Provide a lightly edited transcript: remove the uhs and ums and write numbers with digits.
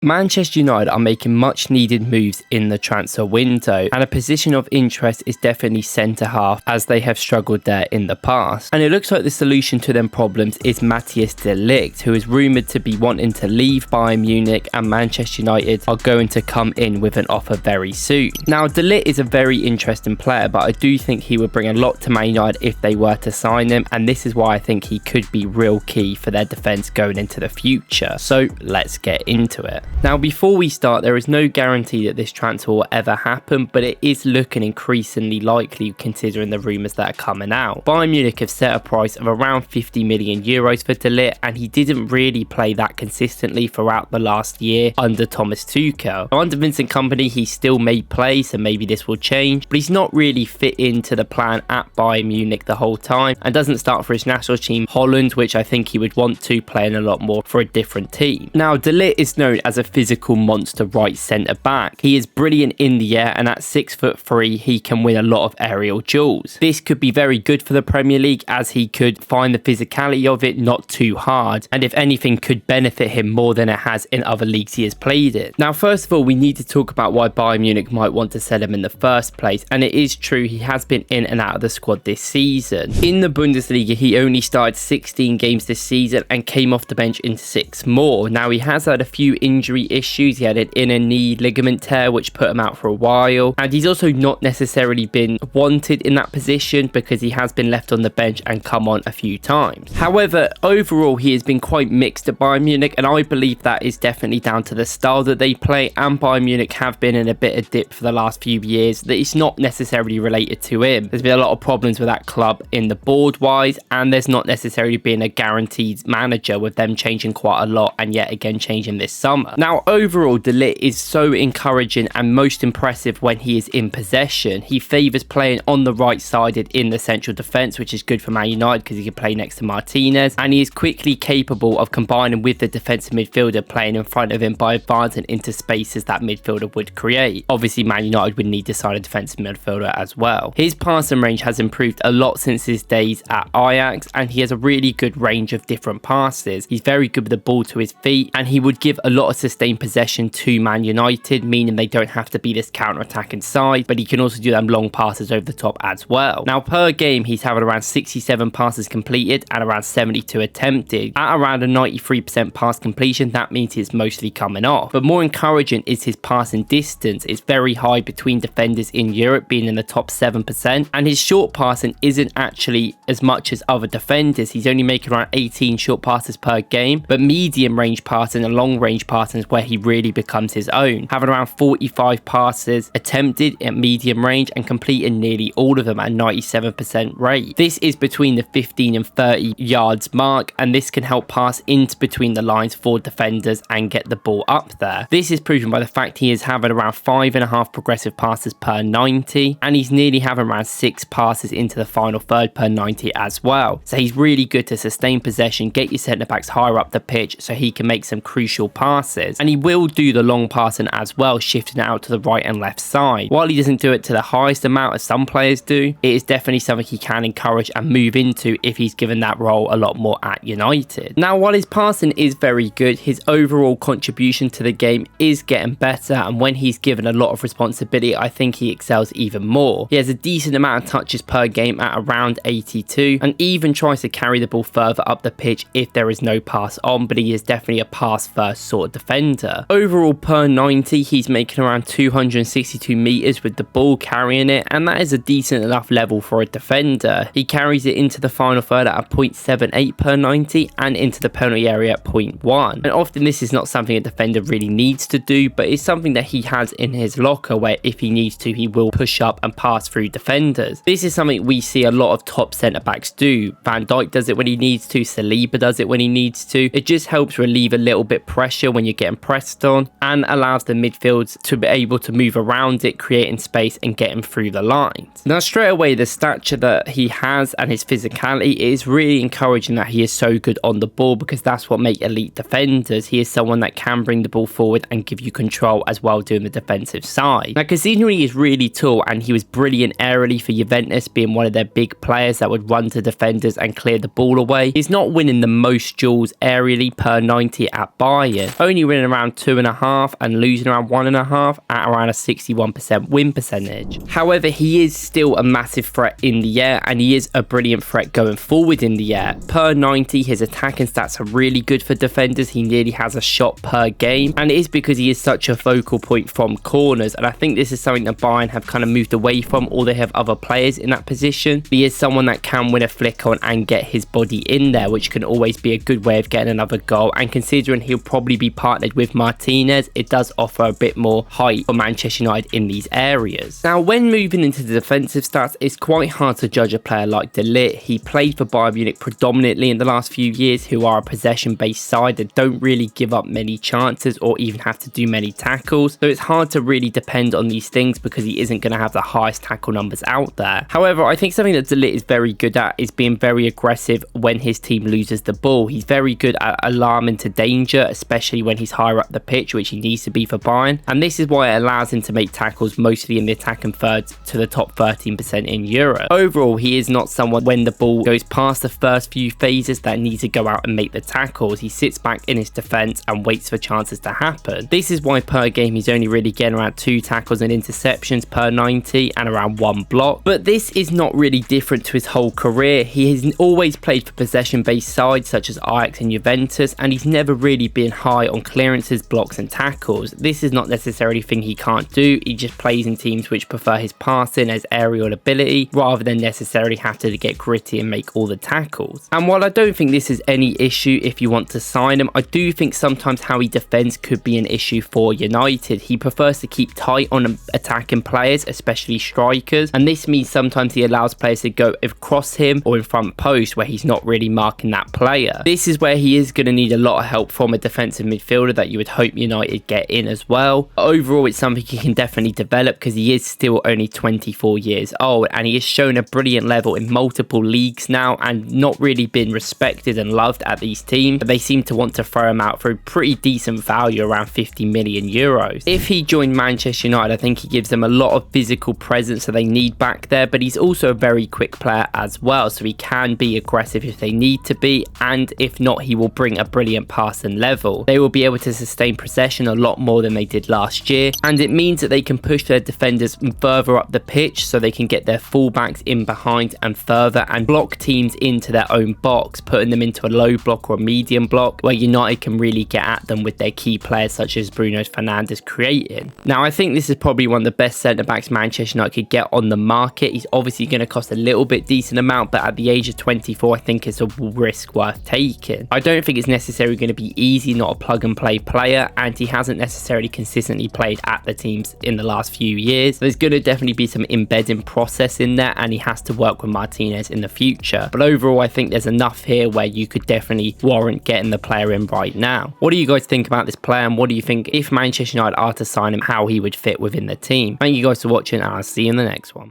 Manchester United are making much needed moves in the transfer window, and a position of interest is definitely centre half, as they have struggled there in the past. And it looks like the solution to them problems is Matthijs De Ligt, who is rumoured to be wanting to leave Bayern Munich, and Manchester United are going to come in with an offer very soon. Now, De Ligt is a very interesting player, but I do think he would bring a lot to Man United if they were to sign him, and this is why I think he could be real key for their defence going into the future. So let's get into it. Now, before we start, there is no guarantee that this transfer will ever happen, but it is looking increasingly likely considering the rumours that are coming out. Bayern Munich have set a price of around 50 million euros for De Ligt, and he didn't really play that consistently throughout the last year under Thomas Tuchel. Now, under Vincent Kompany, he still may play, so maybe this will change, but he's not really fit into the plan at Bayern Munich the whole time, and doesn't start for his national team Holland, which I think he would want to, playing a lot more for a different team. Now, De Ligt is known as a physical monster right centre back. He is brilliant in the air, and at 6'3", he can win a lot of aerial duels. This could be very good for the Premier League, as he could find the physicality of it not too hard, and if anything could benefit him more than it has in other leagues he has played in. Now, first of all, we need to talk about why Bayern Munich might want to sell him in the first place, and it is true he has been in and out of the squad this season. In the Bundesliga, he only started 16 games this season and came off the bench in 6 more. Now, he has had a few injury issues. He had an inner knee ligament tear which put him out for a while, and he's also not necessarily been wanted in that position because he has been left on the bench and come on a few times. However, overall he has been quite mixed at Bayern Munich, and I believe that is definitely down to the style that they play, and Bayern Munich have been in a bit of dip for the last few years that it's not necessarily related to him. There's been a lot of problems with that club in the board wise, and there's not necessarily been a guaranteed manager, with them changing quite a lot and yet again changing this summer. Now, overall, De Ligt is so encouraging and most impressive when he is in possession. He favours playing on the right sided in the central defence, which is good for Man United because he can play next to Martinez, and he is quickly capable of combining with the defensive midfielder playing in front of him by advancing into spaces that midfielder would create. Obviously, Man United would need to sign a defensive midfielder as well. His passing range has improved a lot since his days at Ajax, and he has a really good range of different passes. He's very good with the ball to his feet, and he would give a lot of sustained possession to Man United, meaning they don't have to be this counter-attacking side, but he can also do them long passes over the top as well. Now, per game, he's having around 67 passes completed and around 72 attempted. At around a 93% pass completion, that means it's mostly coming off. But more encouraging is his passing distance. It's very high between defenders in Europe, being in the top 7%, and his short passing isn't actually as much as other defenders. He's only making around 18 short passes per game, but medium range passing and long range passing is where he really becomes his own, having around 45 passes attempted at medium range and completing nearly all of them at 97% rate. This is between the 15 and 30 yards mark, and this can help pass into between the lines for defenders and get the ball up there. This is proven by the fact he is having around 5.5 progressive passes per 90, and he's nearly having around 6 passes into the final third per 90 as well. So he's really good to sustain possession, get your centre backs higher up the pitch so he can make some crucial passes, and he will do the long passing as well, shifting it out to the right and left side. While he doesn't do it to the highest amount as some players do, it is definitely something he can encourage and move into if he's given that role a lot more at United. Now, while his passing is very good, his overall contribution to the game is getting better, and when he's given a lot of responsibility, I think he excels even more. He has a decent amount of touches per game at around 82, and even tries to carry the ball further up the pitch if there is no pass on, but he is definitely a pass first sort of defender. Overall, per 90, he's making around 262 meters with the ball carrying it, and that is a decent enough level for a defender. He carries it into the final third at a 0.78 per 90 and into the penalty area at 0.1, and often this is not something a defender really needs to do, but it's something that he has in his locker where if he needs to, he will push up and pass through defenders. This is something we see a lot of top centre backs do. Van Dijk does it when he needs to, Saliba does it when he needs to. It just helps relieve a little bit pressure when you're getting pressed on, and allows the midfields to be able to move around it, creating space and getting through the lines. Now, straight away, the stature that he has and his physicality is really encouraging that he is so good on the ball, because that's what makes elite defenders. He is someone that can bring the ball forward and give you control as well doing the defensive side. Now, Casinari is really tall, and he was brilliant aerially for Juventus, being one of their big players that would run to defenders and clear the ball away. He's not winning the most duels aerially per 90 at Bayern, only winning around 2.5 and losing around 1.5 at around a 61% win percentage. However, he is still a massive threat in the air, and he is a brilliant threat going forward in the air. Per 90, his attacking stats are really good for defenders. He nearly has a shot per game, and it is because he is such a focal point from corners, and I think this is something that Bayern have kind of moved away from, or they have other players in that position. He is someone that can win a flick on and get his body in there, which can always be a good way of getting another goal, and considering he'll probably be partnered with Martinez, it does offer a bit more height for Manchester United in these areas. Now, when moving into the defensive stats, it's quite hard to judge a player like De Ligt. He played for Bayern Munich predominantly in the last few years, who are a possession-based side that don't really give up many chances or even have to do many tackles, so it's hard to really depend on these things because he isn't going to have the highest tackle numbers out there. However, I think something that De Ligt is very good at is being very aggressive when his team loses the ball. He's very good at alarming to danger, especially when he's higher up the pitch, which he needs to be for Bayern, and this is why it allows him to make tackles mostly in the attacking thirds to the top 13% in Europe. Overall, he is not someone when the ball goes past the first few phases that needs to go out and make the tackles. He sits back in his defense and waits for chances to happen. This is why per game he's only really getting around 2 tackles and interceptions per 90 and around 1 block, but this is not really different to his whole career. He has always played for possession-based sides such as Ajax and Juventus, and he's never really been high on clearances, blocks and tackles. This is not necessarily a thing he can't do, he just plays in teams which prefer his passing as aerial ability rather than necessarily have to get gritty and make all the tackles. And while I don't think this is any issue if you want to sign him, I do think sometimes how he defends could be an issue for United. He prefers to keep tight on attacking players, especially strikers, and this means sometimes he allows players to go across him or in front post where he's not really marking that player. This is where he is going to need a lot of help from a defensive midfielder that you would hope United get in as well. Overall, it's something he can definitely develop because he is still only 24 years old, and he has shown a brilliant level in multiple leagues now and not really been respected and loved at these teams, but they seem to want to throw him out for a pretty decent value, around 50 million euros. If he joined Manchester United, I think he gives them a lot of physical presence that they need back there, but he's also a very quick player as well, so he can be aggressive if they need to be, and if not, he will bring a brilliant pass and level. They will be able to sustain possession a lot more than they did last year, and it means that they can push their defenders further up the pitch so they can get their fullbacks in behind and further and block teams into their own box, putting them into a low block or a medium block where United can really get at them with their key players such as Bruno Fernandes creating. Now, I think this is probably one of the best centre-backs Manchester United could get on the market. He's obviously going to cost a little bit decent amount, but at the age of 24, I think it's a risk worth taking. I don't think it's necessarily going to be easy, not a plug-and-play player, and he hasn't necessarily consistently played at the teams in the last few years. There's going to definitely be some embedding process in there, and he has to work with Martinez in the future. But overall, I think there's enough here where you could definitely warrant getting the player in right now. What do you guys think about this player, and what do you think if Manchester United are to sign him, how he would fit within the team? Thank you guys for watching, and I'll see you in the next one.